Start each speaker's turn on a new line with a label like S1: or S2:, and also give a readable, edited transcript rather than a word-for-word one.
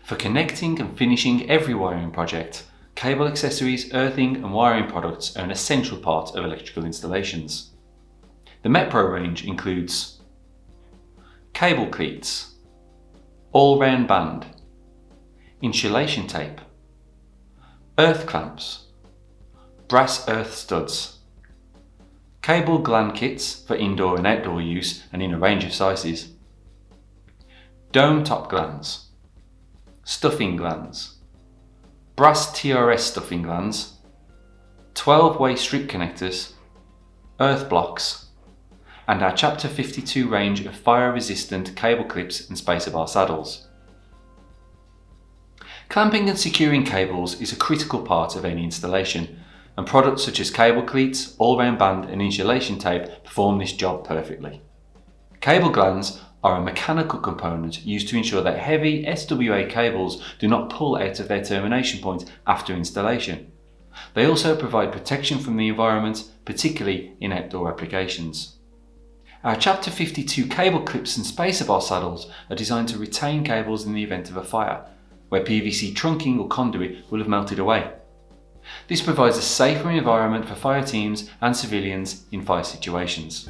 S1: For connecting and finishing every wiring project, cable accessories, earthing and wiring products are an essential part of electrical installations. The Metpro range includes cable cleats, all-round band, insulation tape, earth clamps, brass earth studs, cable gland kits for indoor and outdoor use and in a range of sizes, dome top glands, stuffing glands, brass TRS stuffing glands, 12-way strip connectors, earth blocks, and our Chapter 52 range of fire-resistant cable clips and spacer bar saddles. Clamping and securing cables is a critical part of any installation, and products such as cable cleats, all-round band and insulation tape perform this job perfectly. Cable glands are a mechanical component used to ensure that heavy SWA cables do not pull out of their termination point after installation. They also provide protection from the environment, particularly in outdoor applications. Our Chapter 52 cable clips and spacer bar saddles are designed to retain cables in the event of a fire, where PVC trunking or conduit will have melted away. This provides a safer environment for fire teams and civilians in fire situations.